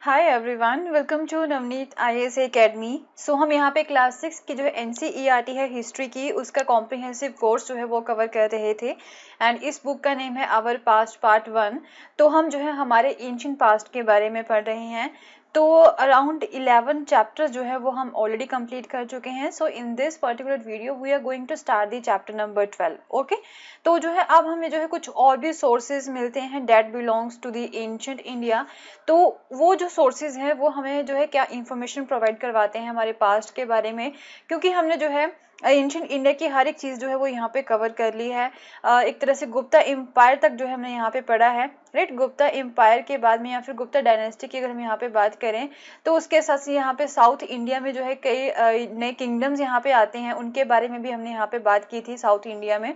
Hi everyone, welcome to Navneet IAS academy. हम यहाँ पे क्लास 6 की जो है एनसीईआरटी है हिस्ट्री की, उसका कॉम्प्रिहेंसिव कोर्स जो है वो कवर कर रहे थे। एंड इस बुक का नेम है आवर पास्ट पार्ट 1। तो हम जो है हमारे एंशिएंट पास्ट के बारे में पढ़ रहे हैं। तो अराउंड 11 चैप्टर्स जो है वो हम ऑलरेडी कंप्लीट कर चुके हैं। So in this particular video we are going to start the chapter number 12। Okay, तो जो है अब हमें जो है कुछ और भी सोर्सेज मिलते हैं that belongs to the ancient India. तो वो जो सोर्सेज हैं वो हमें जो है क्या इंफॉर्मेशन प्रोवाइड करवाते हैं हमारे पास्ट के बारे में, क्योंकि हमने जो है एंशिएंट इंडिया की हर एक चीज़ जो है वो यहाँ पे कवर कर ली है। एक तरह से गुप्ता एम्पायर तक जो है हमने यहाँ पे पढ़ा है, राइट। गुप्ता एम्पायर के बाद में या फिर गुप्ता डायनेस्टी की अगर हम यहाँ पे बात करें तो उसके साथ से यहाँ पे साउथ इंडिया में जो है कई नए किंगडम्स यहाँ पे आते हैं, उनके बारे में भी हमने यहाँ पे बात की थी साउथ इंडिया में।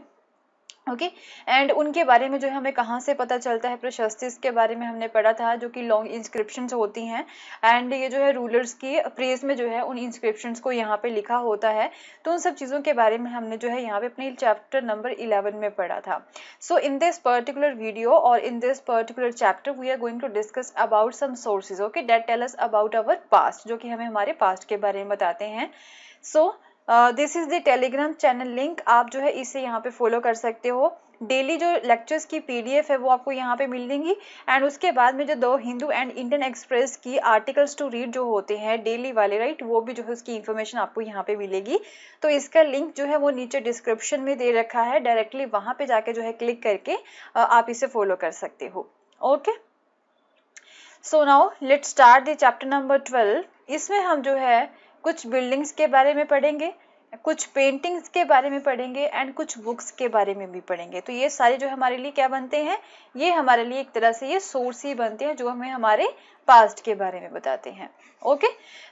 ओके, एंड उनके बारे में जो है हमें कहाँ से पता चलता है, प्रशस्तिस के बारे में हमने पढ़ा था जो कि लॉन्ग इंस्क्रिप्शंस होती हैं। एंड ये जो है रूलर्स की प्रेज में जो है उन इंस्क्रिप्शंस को यहाँ पे लिखा होता है। तो उन सब चीज़ों के बारे में हमने जो है यहाँ पे अपने चैप्टर नंबर 11 में पढ़ा था। So in this particular video और in this particular chapter we are going to discuss about some sources, okay, that tell us about our past, जो कि हमें हमारे पास्ट के बारे में बताते हैं। So this is the Telegram channel link, आप जो है इसे यहाँ पे फॉलो कर सकते हो। डेली जो लेक्चर्स की पीडीएफ है वो आपको यहाँ पे मिल देंगी। एंड उसके बाद में जो दो हिंदू एंड इंडियन एक्सप्रेस की आर्टिकल्स टू रीड जो होते हैं डेली वाले, राइट, वो भी जो है उसकी इन्फॉर्मेशन आपको यहाँ पे मिलेगी। तो इसका लिंक जो है वो नीचे डिस्क्रिप्शन में दे रखा है, डायरेक्टली वहाँ पे जाके जो है क्लिक करके आप इसे फॉलो कर सकते हो। Okay, so now let's start the chapter number 12। इसमें हम जो है कुछ बिल्डिंग्स के बारे में पढ़ेंगे, कुछ पेंटिंग्स के बारे में पढ़ेंगे एंड कुछ बुक्स के बारे में भी पढ़ेंगे। तो ये सारे जो हमारे लिए क्या बनते हैं, ये हमारे लिए एक तरह से ये सोर्स ही बनते हैं जो हमें हमारे पास्ट के बारे में बताते हैं। ओके,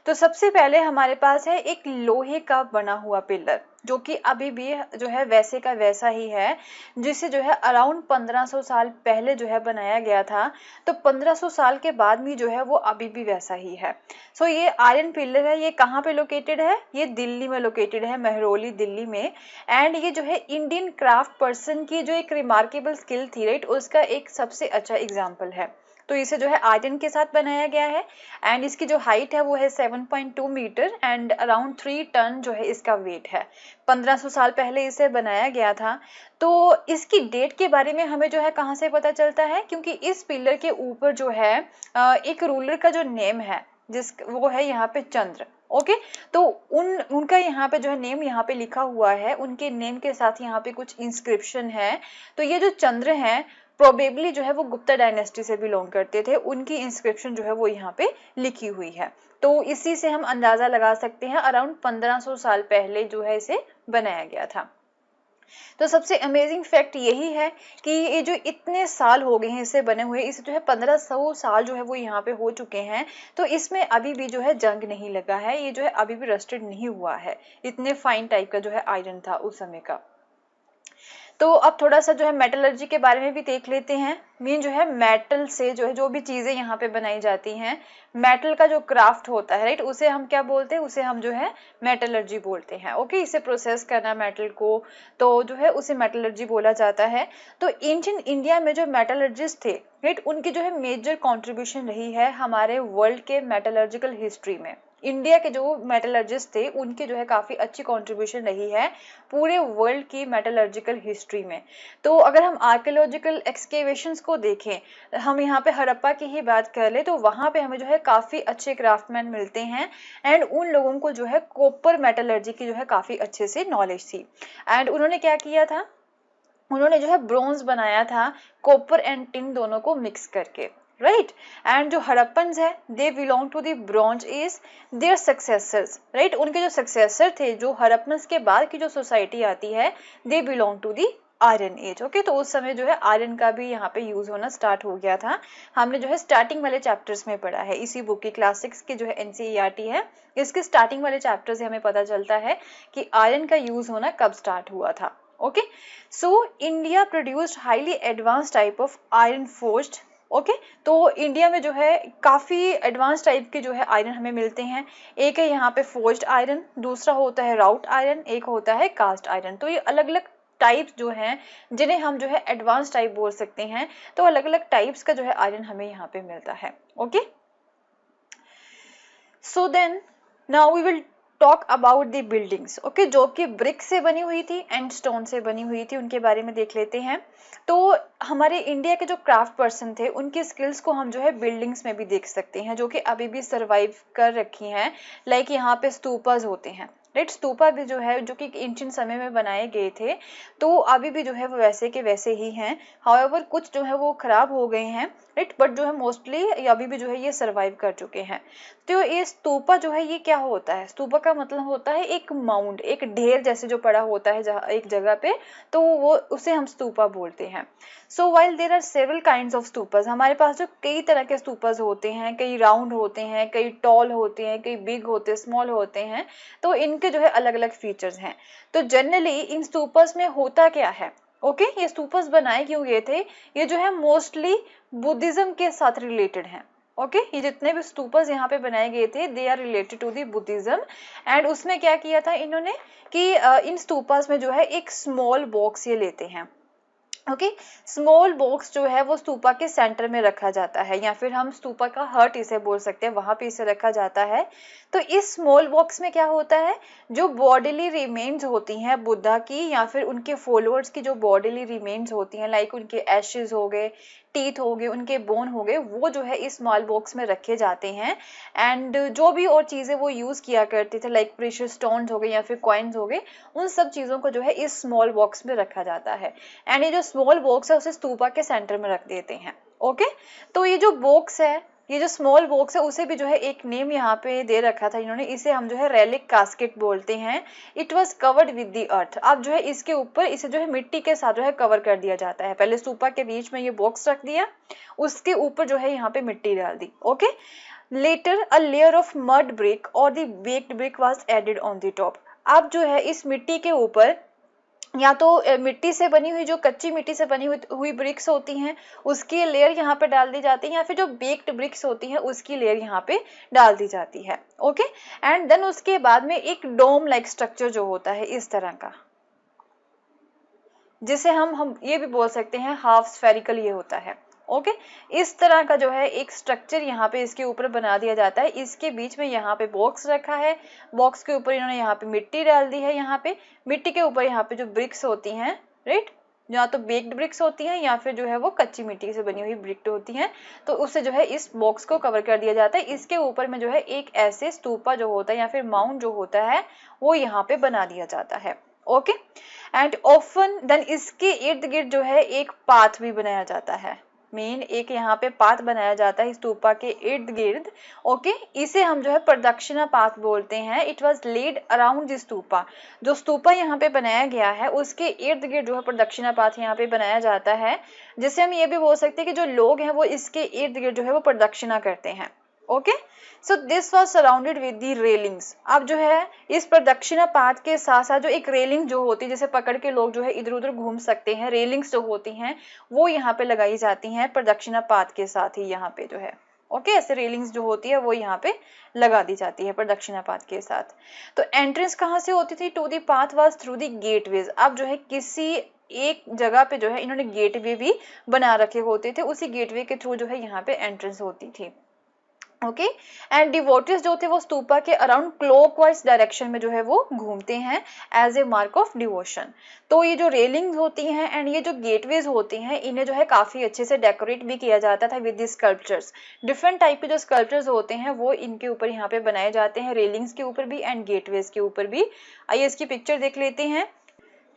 तो सबसे पहले हमारे पास है एक लोहे का बना हुआ पिलर जो कि अभी भी जो है वैसे का वैसा ही है, जिसे जो है अराउंड 1500 साल पहले जो है बनाया गया था। तो 1500 साल के बाद भी जो है वो अभी भी वैसा ही है। सो ये आयरन पिलर है, ये कहाँ पे लोकेटेड है, ये दिल्ली में लोकेटेड है, महरौली दिल्ली में। एंड ये जो है इंडियन क्राफ्ट पर्सन की जो एक रिमार्केबल स्किल थी, राइट, उसका एक सबसे अच्छा एग्जाम्पल है। तो इसे जो है आयरन के साथ बनाया गया है। एंड इसकी जो हाइट है वो है 7.2 मीटर एंड अराउंड 3 टन जो है इसका वेट है। 1500 साल पहले इसे बनाया गया था। तो इसकी डेट के बारे में हमें जो है कहाँ से पता चलता है, क्योंकि इस पिलर के ऊपर जो है एक रूलर का जो नेम है जिस वो है यहाँ पे चंद्र। ओके, तो उनका यहाँ पे जो है नेम यहाँ पे लिखा हुआ है, उनके नेम के साथ यहाँ पे कुछ इंस्क्रिप्शन है। तो ये जो चंद्र हैं प्रोबेबली जो है वो गुप्ता डायनेस्टी से बिलोंग करते थे, उनकी इंस्क्रिप्शन जो है वो यहाँ पे लिखी हुई है। तो इसी से हम अंदाजा लगा सकते हैं अराउंड 1500 साल पहले जो है इसे बनाया गया था। तो सबसे अमेजिंग फैक्ट यही है कि ये जो इतने साल हो गए हैं इसे बने हुए, इसे जो है 1500 साल जो है वो यहाँ पे हो चुके हैं। तो इसमें अभी भी जो है जंग नहीं लगा है, ये जो है अभी भी रस्टेड नहीं हुआ है। इतने फाइन टाइप का जो है आयरन था उस समय का। तो अब थोड़ा सा जो है मेटलर्जी के बारे में भी देख लेते हैं। मीन जो है मेटल से जो है जो भी चीजें यहाँ पे बनाई जाती हैं, मेटल का जो क्राफ्ट होता है, राइट, उसे हम क्या बोलते हैं, उसे हम जो है मेटलर्जी बोलते हैं। ओके, इसे प्रोसेस करना मेटल को, तो जो है उसे मेटलर्जी बोला जाता है। तो एंशिएंट इंडिया में जो मेटलर्जिस्ट थे, राइट, उनकी जो है मेजर कॉन्ट्रीब्यूशन रही है हमारे वर्ल्ड के मेटलर्जिकल हिस्ट्री में। इंडिया के जो मेटलर्जिस्ट थे उनकी जो है काफी अच्छी कंट्रीब्यूशन रही है पूरे वर्ल्ड की मेटलर्जिकल हिस्ट्री में। तो अगर हम आर्कियोलॉजिकल एक्सकेवेशंस को देखें, हम यहाँ पे हड़प्पा की ही बात कर ले, तो वहां पे हमें जो है काफी अच्छे क्राफ्टमैन मिलते हैं। एंड उन लोगों को जो है कॉपर मेटलर्जी की जो है काफी अच्छे से नॉलेज थी। एंड उन्होंने क्या किया था, उन्होंने जो है ब्रोंज बनाया था कॉपर एंड टिन दोनों को मिक्स करके, राइट। एंड जो हड़प्पन्स है they belong to the bronze age, their successors, right, उनके जो सक्सेसर थे, जो हड़प्पन्स के बाद की जो सोसाइटी आती है, they belong to the iron age. Okay, तो उस समय जो है आयरन का भी यहाँ पे यूज होना स्टार्ट हो गया था। हमने जो है स्टार्टिंग वाले चैप्टर्स में पढ़ा है, इसी बुक की क्लास 6 की जो है एनसीईआरटी है, इसके स्टार्टिंग वाले चैप्टर से हमें पता चलता है कि आयरन का यूज होना कब स्टार्ट हुआ था। Okay, so India produced highly advance type of iron forged. Okay, तो इंडिया में जो है काफी एडवांस टाइप के जो है आयरन हमें मिलते हैं। एक है यहाँ पे फोर्ज्ड आयरन, दूसरा होता है राउट आयरन, एक होता है कास्ट आयरन। तो ये अलग अलग टाइप्स जो हैं जिन्हें हम जो है एडवांस टाइप बोल सकते हैं। तो अलग अलग टाइप्स का जो है आयरन हमें यहाँ पे मिलता है। Okay, so then now we will talk about the buildings, okay, जो कि ब्रिक से बनी हुई थी एंड स्टोन से बनी हुई थी, उनके बारे में देख लेते हैं। तो हमारे इंडिया के जो क्राफ्ट पर्सन थे उनकी स्किल्स को हम जो है बिल्डिंग्स में भी देख सकते हैं, जो कि अभी भी सर्वाइव कर रखी हैं। लाइक यहाँ पे स्तूपाज होते हैं, राइट, स्तूपा भी जो है जो कि एंशिएंट समय में बनाए गए थे, तो अभी भी जो है वो वैसे के वैसे ही हैं। हाउएवर कुछ जो है वो खराब हो गए हैं, राइट, बट जो है मोस्टली अभी भी जो है ये सर्वाइव कर चुके हैं। तो ये स्तूपा जो है ये क्या होता है, स्तूपा का मतलब होता है एक माउंड, एक ढेर जैसे जो पड़ा होता है जहाँ एक जगह पे, तो वो उसे हम स्तूपा बोलते हैं। So while there are several kinds of stupas, हमारे पास जो कई तरह के स्तूपास होते हैं, कई राउंड होते हैं, कई टॉल होते हैं, कई बिग होते हैं, स्मॉल होते हैं, तो इनके जो है अलग अलग फीचर्स हैं। तो जनरली इन स्तूपास में होता क्या है, ओके, ये स्तूपास बनाए क्यों गए थे, ये जो है मोस्टली बुद्धिज्म के साथ रिलेटेड हैं। ओके, ये जितने भी स्तूपास यहाँ पे बनाए गए थे they are related to the Buddhism. And उसमें क्या किया था इन्होंने कि इन स्तूपास में जो है एक स्मॉल बॉक्स ये लेते हैं, ओके, स्मॉल बॉक्स जो है वो स्तूपा के सेंटर में रखा जाता है, या फिर हम स्तूपा का हर्ट इसे बोल सकते हैं, वहां पे इसे रखा जाता है। तो इस स्मॉल बॉक्स में क्या होता है, जो बॉडीली रिमेन्स होती हैं बुद्धा की या फिर उनके फॉलोअर्स की, जो बॉडीली रिमेन्स होती हैं, लाइक उनके एशेज हो गए, टीथ हो गए, उनके बोन हो गए, वो जो है इस स्मॉल बॉक्स में रखे जाते हैं। एंड जो भी और चीजें वो यूज किया करते थे, लाइक प्रेशियस स्टोन्स हो गए या फिर कॉइन्स हो गए, उन सब चीजों को जो है इस स्मॉल बॉक्स में रखा जाता है। एंड ये जो स्मॉल बॉक्स है उसे स्तूपा के सेंटर में रख देते हैं। ओके, तो ये जो बॉक्स है, ये जो स्मॉल बॉक्स है, उसे भी जो है एक नेम यहाँ पे दे रखा था इन्होंने, इसे हम जो है रेलिक कास्केट बोलते हैं। It was covered with the earth, अब जो है इसके ऊपर इसे जो है मिट्टी के साथ जो है कवर कर दिया जाता है। पहले स्तूपा के बीच में ये बॉक्स रख दिया, उसके ऊपर जो है यहाँ पे मिट्टी डाल दी। Okay, later a layer of mud brick और the baked brick was added on the top. अब जो है इस मिट्टी के ऊपर या तो मिट्टी से बनी हुई, जो कच्ची मिट्टी से बनी हुई ब्रिक्स होती हैं उसकी लेयर यहाँ पे डाल दी जाती है, या फिर जो बेक्ड ब्रिक्स होती हैं उसकी लेयर यहाँ पे डाल दी जाती है। ओके, एंड देन उसके बाद में एक डोम लाइक स्ट्रक्चर जो होता है इस तरह का, जिसे हम ये भी बोल सकते हैं हाफ स्फेरिकल ये होता है। ओके, इस तरह का जो है एक स्ट्रक्चर यहाँ पे इसके ऊपर बना दिया जाता है। इसके बीच में यहाँ पे बॉक्स रखा है, बॉक्स के ऊपर इन्होंने यहाँ पे मिट्टी डाल दी है, यहाँ पे मिट्टी के ऊपर यहाँ पे जो ब्रिक्स होती हैं, राइट, या तो बेक्ड ब्रिक्स होती हैं या फिर जो है वो कच्ची मिट्टी से बनी हुई ब्रिक होती हैं, तो उससे जो है इस बॉक्स को कवर कर दिया जाता है। इसके ऊपर में जो है एक ऐसे स्तूपा जो होता है या फिर माउंट जो होता है वो यहाँ पे बना दिया जाता है। ओके, एंड ऑफन देन इसके इर्द गिर्द जो है एक पाथ भी बनाया जाता है, मेन एक यहाँ पे पाथ बनाया जाता है स्तूपा के इर्द गिर्द। ओके, इसे हम जो है प्रदक्षिणा पाथ बोलते हैं। It was laid around the stupa, जो स्तूपा यहाँ पे बनाया गया है उसके इर्द गिर्द जो है प्रदक्षिणा पाथ यहाँ पे बनाया जाता है, जिससे हम ये भी बोल सकते हैं कि जो लोग हैं वो इसके इर्द गिर्द जो है वो प्रदक्षिणा करते हैं। Okay, so this was surrounded with the railings. अब जो है इस प्रदक्षिणा पाथ के साथ साथ जो एक रेलिंग जो होती है, जिसे पकड़ के लोग जो है इधर उधर घूम सकते हैं, रेलिंग्स जो होती हैं वो यहाँ पे लगाई जाती हैं प्रदक्षिणा पाथ के साथ ही यहाँ पे जो है। ओके, ऐसे रेलिंग्स जो होती है वो यहाँ पे लगा दी जाती है प्रदक्षिणा पाथ के साथ। तो एंट्रेंस कहाँ से होती थी to the path was through the gateways. अब जो है किसी एक जगह पे जो है इन्होंने गेटवे भी बना रखे होते थे, उसी गेटवे के थ्रू जो है यहाँ पे एंट्रेंस होती थी। ओके, एंड डिवोटीज जो थे वो स्तूपा के अराउंड क्लॉकवाइज डायरेक्शन में जो है वो घूमते हैं as a mark of devotion. तो ये जो रेलिंग्स होती हैं एंड ये जो गेटवेज होती हैं इन्हें जो है काफी अच्छे से डेकोरेट भी किया जाता था with the sculptures. Different type के जो स्कल्पचर्स होते हैं वो इनके ऊपर यहाँ पे बनाए जाते हैं, रेलिंग्स के ऊपर भी एंड गेटवेज के ऊपर भी। आइए इसकी पिक्चर देख लेते हैं।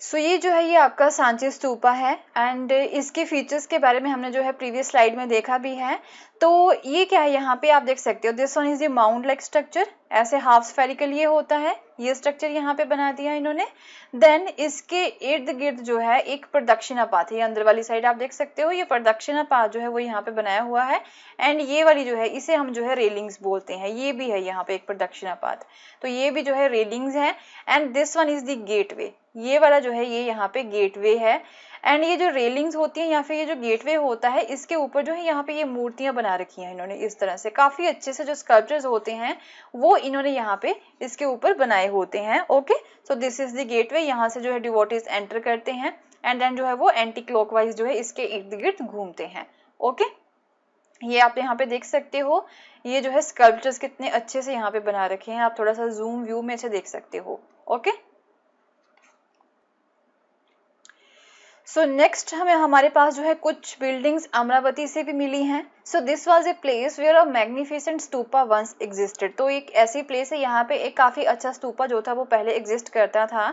सो ये जो है ये आपका सांची स्तूपा है एंड इसके फीचर्स के बारे में हमने जो है प्रीवियस स्लाइड में देखा भी है। तो ये क्या है, यहाँ पे आप देख सकते हो this one is a mount like structure, ऐसे हाफ स्फेरिकल ये होता है, ये स्ट्रक्चर यहाँ पे बना दिया इन्होंने। देन इसके इर्द गिर्द जो है एक प्रदक्षिणा पाथ, ये अंदर वाली साइड आप देख सकते हो, ये प्रदक्षिणा पाथ जो है वो यहाँ पे बनाया हुआ है। एंड ये वाली जो है इसे हम जो है रेलिंग्स बोलते हैं, ये भी है यहाँ पे एक प्रदक्षिणा पाथ, तो ये भी जो है रेलिंग्स है। And this one is the gateway, ये वाला जो है ये यहाँ पे गेटवे है। एंड ये जो रेलिंग्स होती हैं या फिर ये जो गेटवे होता है इसके ऊपर जो है यहाँ पे ये मूर्तियां बना रखी हैं इन्होंने इस तरह से, काफी अच्छे से जो स्कल्पचर्स होते हैं वो इन्होंने यहाँ पे इसके ऊपर बनाए होते हैं। Okay, so this is the gateway, यहाँ से जो है डिवोटीज एंटर करते हैं एंड देन जो है वो एंटी क्लॉकवाइज जो है इसके इर्द गिर्द घूमते हैं। ओके, ये आप यहाँ पे देख सकते हो, ये जो है स्कल्पचर्स कितने अच्छे से यहाँ पे बना रखे हैं, आप थोड़ा सा जूम व्यू में से देख सकते हो। ओके, सो नेक्स्ट हमें हमारे पास जो है कुछ बिल्डिंग्स अमरावती से भी मिली हैं। So this was a place where a magnificent stupa once existed. तो एक ऐसी प्लेस है यहाँ पे एक काफी अच्छा स्तूपा जो था वो पहले एग्जिस्ट करता था।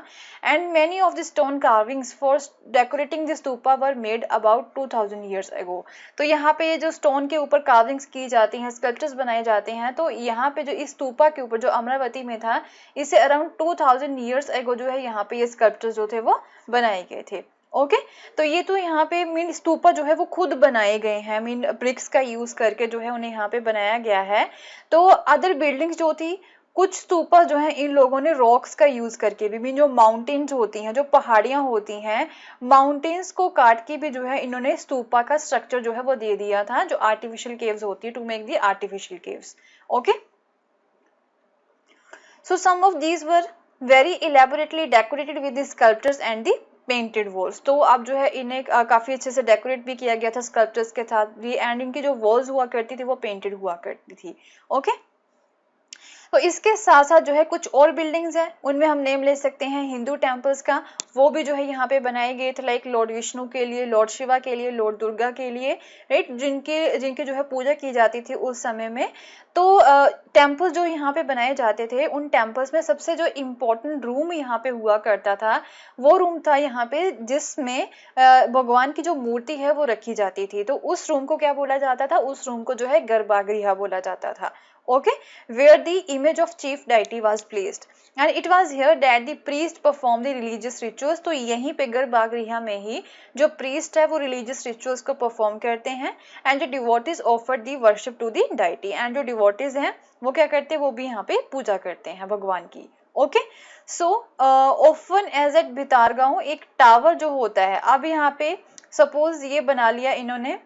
And many of the stone carvings for decorating the stupa were made about 2000 years ago. तो यहाँ पे ये जो स्टोन के ऊपर कार्विंग्स की जाती हैं, स्कल्पचर्स बनाए जाते हैं, तो यहाँ पे जो इस स्तूपा के ऊपर जो अमरावती में था, इसे अराउंड 2000 ईयर्स अगो जो है यहाँ पे ये स्कल्पचर्स जो थे वो बनाए गए थे। ओके, तो ये तो यहाँ पे मीन स्तूपा जो है वो खुद बनाए गए हैं, मीन ब्रिक्स का यूज करके जो है उन्हें यहाँ पे बनाया गया है। तो अदर बिल्डिंग्स जो थी, कुछ स्तूपा जो है इन लोगों ने रॉक्स का यूज करके भी, मीन जो माउंटेन्स होती हैं, जो पहाड़ियां होती हैं, माउंटेन्स को काट के भी जो है इन्होंने स्तूपा का स्ट्रक्चर जो है वो दे दिया था, जो आर्टिफिशियल केव्स होती है, to make the artificial caves. Okay, so some of these were very elaborately decorated with the sculptures and the painted walls. तो अब जो है इन्हें काफी अच्छे से डेकोरेट भी किया गया था स्कल्पचर्स के साथ भी, एंड इनकी जो वॉल्स हुआ करती थी वो पेंटेड हुआ करती थी। ओके, तो इसके साथ साथ जो है कुछ और बिल्डिंग्स हैं, उनमें हम नेम ले सकते हैं हिंदू टेम्पल्स का, वो भी जो है यहाँ पे बनाए गए थे, लाइक लॉर्ड विष्णु के लिए, लॉर्ड शिवा के लिए, लॉर्ड दुर्गा के लिए, राइट, जिनके जिनके जो है पूजा की जाती थी उस समय में। तो टेम्पल्स जो यहाँ पे बनाए जाते थे, उन टेम्पल्स में सबसे जो इम्पोर्टेंट रूम यहाँ पे हुआ करता था, वो रूम था यहाँ पे जिसमें भगवान की जो मूर्ति है वो रखी जाती थी। तो उस रूम को क्या बोला जाता था? उस रूम को जो है गर्भगृह बोला जाता था। Okay, where the image of chief deity was placed, and it was here that the priest performed the religious rituals। तो यहीं पे गर्भगृह में ही जो priest है वो religious rituals को perform करते हैं, and the devotees offered the worship to the deity, and जो devotees हैं वो क्या करते हैं, वो भी यहाँ पे पूजा करते हैं भगवान की। Okay, so often as at Bhitargaon एक टावर जो होता है, अब यहाँ पे सपोज ये बना लिया इन्होंने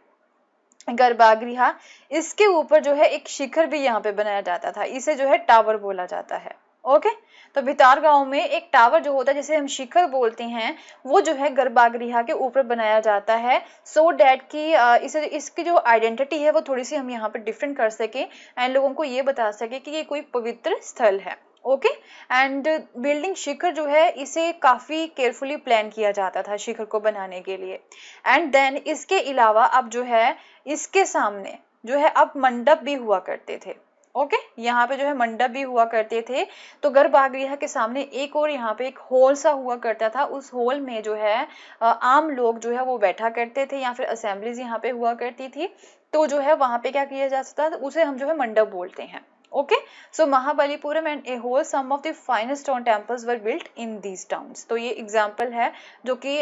गर्भगृह, इसके ऊपर जो है एक शिखर भी यहाँ पे बनाया जाता था, इसे जो है टावर बोला जाता है। ओके, तो भितारगांव में एक टावर जो होता है जिसे हम शिखर बोलते हैं, वो जो है गर्भगृह के ऊपर बनाया जाता है, सो डैट कि इसे इसकी जो आइडेंटिटी है वो थोड़ी सी हम यहाँ पे डिफरेंट कर सके एंड लोगों को ये बता सके कि ये कोई पवित्र स्थल है। ओके, एंड बिल्डिंग शिखर जो है इसे काफी केयरफुली प्लान किया जाता था शिखर को बनाने के लिए। एंड देन इसके अलावा अब जो है इसके सामने जो है अब मंडप भी हुआ करते थे। ओके, यहाँ पे जो है मंडप भी हुआ करते थे। तो गर्भगृह के सामने एक और यहाँ पे एक हॉल सा हुआ करता था, उस हॉल में जो है आम लोग जो है वो बैठा करते थे या फिर असेंबलीज यहाँ पे हुआ करती थी। तो जो है वहां पे क्या किया जा सकता है, उसे हम जो है मंडप बोलते हैं। Okay, so Mahabalipuram and a whole some of the finest stone temples were built in these towns. तो ये एग्जाम्पल है जो कि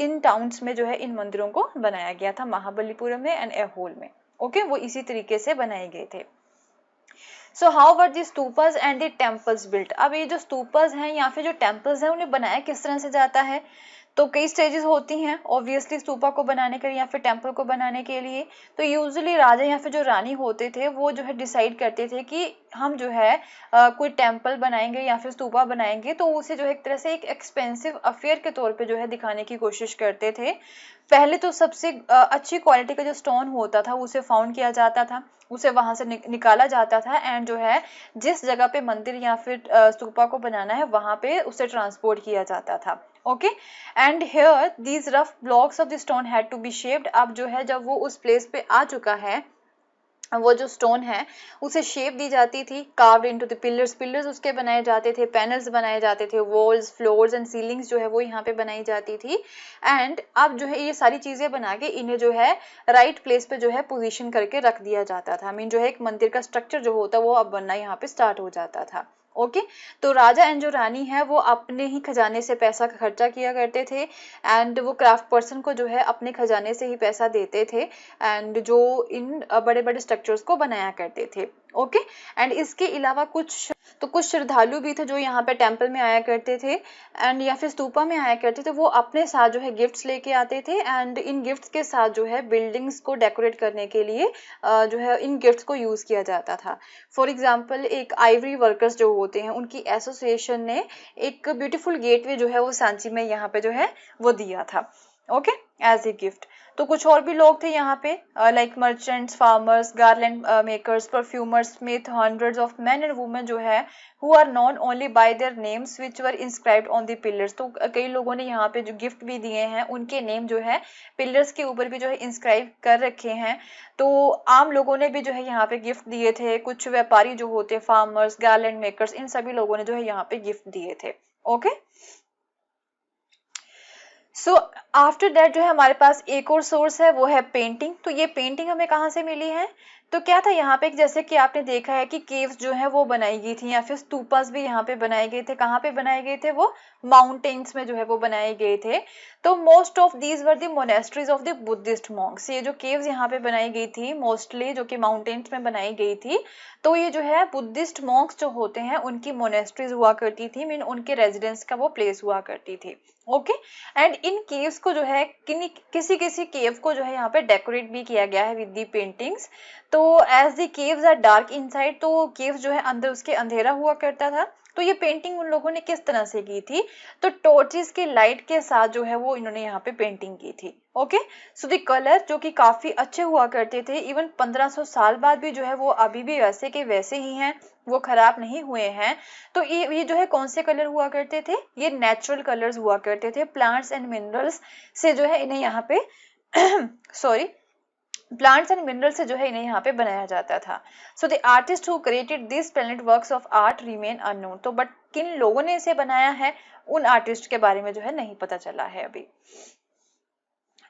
इन टाउन्स में जो है इन मंदिरों को बनाया गया था, महाबलीपुरम में एंड ए होल में। ओके, वो इसी तरीके से बनाए गए थे। So how were the stupas and the temples built. अब ये जो स्तूपास हैं या फिर जो टेम्पल्स हैं उन्हें बनाया किस तरह से जाता है, तो कई स्टेजेस होती हैं ऑब्वियसली स्तूपा को बनाने के लिए या फिर टेम्पल को बनाने के लिए। तो यूजुअली राजा या फिर जो रानी होते थे वो जो है डिसाइड करते थे कि हम जो है कोई टेम्पल बनाएंगे या फिर स्तूपा बनाएंगे, तो उसे जो है एक तरह से एक एक्सपेंसिव अफेयर के तौर पे जो है दिखाने की कोशिश करते थे। पहले तो सबसे अच्छी क्वालिटी का जो स्टोन होता था उसे फाउंड किया जाता था, उसे वहां से निकाला जाता था एंड जो है जिस जगह पे मंदिर या फिर स्तूपा को बनाना है वहां पे उसे ट्रांसपोर्ट किया जाता था। Okay, and here these rough blocks of the stone had to be shaped. अब जो है जब वो उस प्लेस पे आ चुका है, वो जो स्टोन है उसे शेप दी जाती थी, carved into the pillars, pillars उसके बनाए जाते थे, पैनल्स बनाए जाते थे, वॉल्स, फ्लोर्स एंड सीलिंग्स जो है वो यहाँ पे बनाई जाती थी। एंड अब जो है ये सारी चीजें बना के इन्हें जो है राइट प्लेस पे जो है पोजीशन करके रख दिया जाता था। मीन जो है एक मंदिर का स्ट्रक्चर जो होता वो अब बनना यहाँ पे स्टार्ट हो जाता था। ओके, तो राजा एंड जो रानी है वो अपने ही खजाने से पैसा खर्चा किया करते थे एंड वो क्राफ्ट पर्सन को जो है अपने खजाने से ही पैसा देते थे एंड जो इन बड़े बड़े स्ट्रक्चर्स को बनाया करते थे। ओके, एंड इसके अलावा कुछ श्रद्धालु भी थे जो यहाँ पे टेम्पल में आया करते थे एंड या फिर स्तूपा में आया करते थे, वो अपने साथ जो है गिफ्ट्स लेके आते थे एंड इन गिफ्ट्स के साथ जो है बिल्डिंग्स को डेकोरेट करने के लिए जो है इन गिफ्ट्स को यूज किया जाता था। फॉर एग्जाम्पल एक आइवरी वर्कर्स जो होते हैं उनकी एसोसिएशन ने एक ब्यूटीफुल गेटवे जो है वो सांची में यहाँ पे जो है वो दिया था। Okay, as a gift. तो कुछ और भी लोग थे यहाँ पे like merchants, farmers, garland makers, perfumers, smith, hundreds of men and women जो है who are known only by their names which were inscribed on the pillars। तो कई लोगों ने यहाँ पे जो गिफ्ट भी दिए हैं उनके नेम जो है पिलर्स के ऊपर भी जो है इंस्क्राइब कर रखे हैं। तो आम लोगों ने भी जो है यहाँ पे गिफ्ट दिए थे, कुछ व्यापारी जो होते फार्मर्स, गार्लैंड मेकर्स, इन सभी लोगों ने जो है यहाँ पे गिफ्ट दिए थे। ओके, सो आफ्टर दैट जो है हमारे पास एक और सोर्स है, वो है पेंटिंग। तो ये पेंटिंग हमें कहाँ से मिली है? तो क्या था यहाँ पे, जैसे कि आपने देखा है कि केव्स जो है वो बनाई गई थी या फिर स्तूपास भी यहाँ पे बनाए गए थे। कहाँ पे बनाए गए थे? वो माउंटेन्स में जो है वो बनाए गए थे। तो most of these were the monasteries of the Buddhist Monks. ये जो केव्स यहाँ पे बनाई गई थी मोस्टली जो कि माउंटेन्स में बनाई गई थी, तो ये जो है बुद्धिस्ट मॉन्क्स जो होते हैं उनकी मोनेस्ट्रीज हुआ करती थी, मीन उनके रेजिडेंस का वो प्लेस हुआ करती थी। ओके, एंड इन केव्स को जो है किसी किसी केव को जो है यहाँ पे डेकोरेट भी किया गया है विद दी पेंटिंग्स। तो as the caves are dark inside, तो केव्स जो है अंदर उसके अंधेरा हुआ करता था। तो ये पेंटिंग उन लोगों ने किस तरह से की थी? तो टॉर्चेस की लाइट के साथ जो है वो इन्होंने यहाँ पे पेंटिंग की थी। ओके, सो द कलर जो कि काफी अच्छे हुआ करते थे, इवन 1500 साल बाद भी जो है वो अभी भी वैसे के वैसे ही हैं, वो खराब नहीं हुए हैं। तो ये जो है कौन से कलर हुआ करते थे? ये नेचुरल कलर्स हुआ करते थे, प्लांट्स एंड मिनरल्स से जो है इन्हें यहाँ पे सॉरी प्लांट्स एंड मिनरल से जो है इन्हें यहाँ पे बनाया जाता था। So the artist who created this splendid works of art remain unknown. तो बट किन लोगों ने इसे बनाया है, उन आर्टिस्ट के बारे में जो है नहीं पता चला है अभी।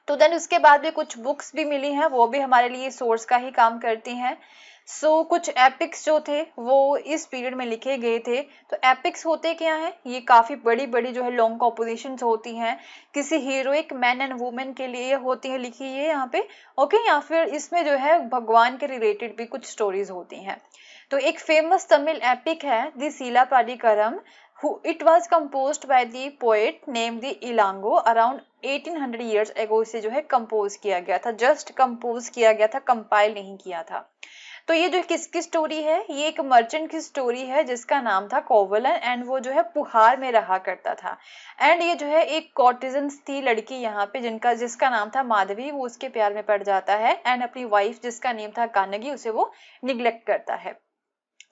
तो देन उसके बाद भी कुछ बुक्स भी मिली हैं, वो भी हमारे लिए सोर्स का ही काम करती हैं। सो कुछ एपिक्स जो थे वो इस पीरियड में लिखे गए थे। तो एपिक्स होते क्या है? ये काफी बड़ी बड़ी जो है लॉन्ग कॉम्पोजिशंस होती हैं, किसी हीरोइक मैन एंड वुमेन के लिए होती है लिखी है यहाँ पे। ओके, या फिर इसमें जो है भगवान के रिलेटेड भी कुछ स्टोरीज होती हैं। तो एक फेमस तमिल एपिक है the सिलापदिकारम, it was composed by the poet named the Ilango around 1800 years ago। इसे जो है कंपोज किया गया था, जस्ट कंपोज किया गया था, कंपाइल नहीं किया था। तो ये जो किसकी स्टोरी है? ये एक मर्चेंट की स्टोरी है जिसका नाम था कोवलन, एंड वो जो है पुहार में रहा करता था। एंड ये जो है एक कॉर्टिजन थी लड़की यहाँ पे जिसका नाम था माधवी, वो उसके प्यार में पड़ जाता है, एंड अपनी वाइफ जिसका नेम था कानगी उसे वो निग्लेक्ट करता है।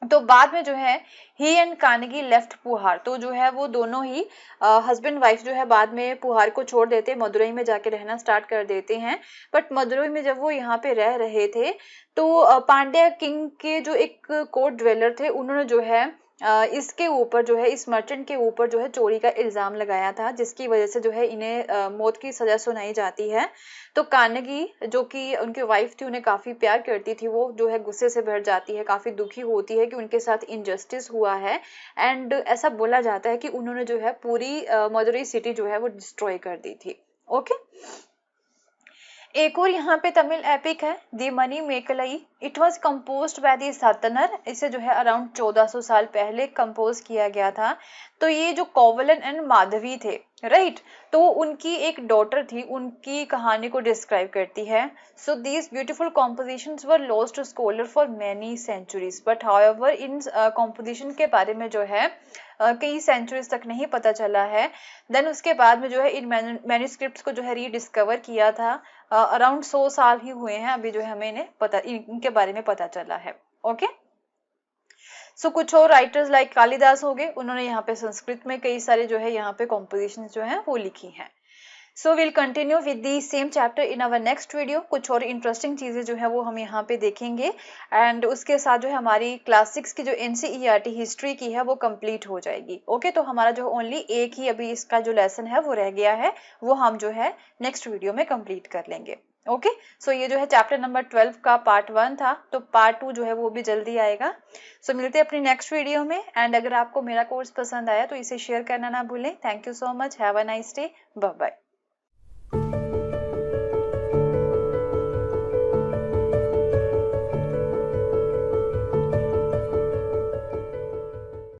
तो बाद में जो है ही एंड कानगी लेफ्ट पुहार। तो जो है वो दोनों ही हस्बैंड वाइफ जो है बाद में पुहार को छोड़ देते, मदुरई में जाके रहना स्टार्ट कर देते हैं। बट मदुरई में जब वो यहाँ पे रह रहे थे तो पांड्या किंग के जो एक कोर्ट ड्वेलर थे, उन्होंने जो है इसके ऊपर जो है इस मर्चेंट के ऊपर जो है चोरी का इल्जाम लगाया था, जिसकी वजह से जो है इन्हें मौत की सजा सुनाई जाती है। तो कानगी जो कि उनकी वाइफ थी, उन्हें काफी प्यार करती थी, वो जो है गुस्से से भर जाती है, काफी दुखी होती है कि उनके साथ इनजस्टिस हुआ है। एंड ऐसा बोला जाता है कि उन्होंने जो है पूरी मदुरई सिटी जो है वो डिस्ट्रॉय कर दी थी। ओके, एक और यहाँ पे तमिल एपिक है the Manimekalai. It was composed by the Sattanar. इसे जो है अराउंड 1400 साल पहले कंपोज किया गया था। तो ये जो कोवलन एंड माधवी थे, राइट, तो उनकी एक डॉटर थी, उनकी कहानी को डिस्क्राइब करती है। So these beautiful compositions were lost to scholar for many centuries, but however in composition के बारे में जो है कई सेंचुरीज तक नहीं पता चला है। देन उसके बाद में जो है इन मैन्युस्क्रिप्ट्स को जो है रीडिस्कवर किया था, अराउंड 100 साल ही हुए हैं अभी जो है हमें इनके बारे में पता चला है। ओके, सो कुछ और राइटर्स लाइक कालिदास हो गए, उन्होंने यहाँ पे संस्कृत में कई सारे जो है यहाँ पे कॉम्पोजिशन जो है वो लिखी हैं। So will continue with the same chapter in our next video. कुछ और इंटरेस्टिंग चीजें जो है वो हम यहाँ पे देखेंगे, एंड उसके साथ जो है हमारी क्लास 6 की जो NCERT हिस्ट्री की है वो कंप्लीट हो जाएगी। ओके, तो हमारा जो ओनली एक ही अभी इसका जो लेसन है वो रह गया है, वो हम जो है नेक्स्ट वीडियो में कंप्लीट कर लेंगे। ओके, सो ये जो है चैप्टर नंबर 12 का पार्ट 1 था, तो पार्ट 2 जो है वो भी जल्दी आएगा। सो मिलते हैं अपनी नेक्स्ट वीडियो में, एंड अगर आपको मेरा कोर्स पसंद आया तो इसे शेयर करना ना भूलें। Thank you so much, have a nice day, bye bye.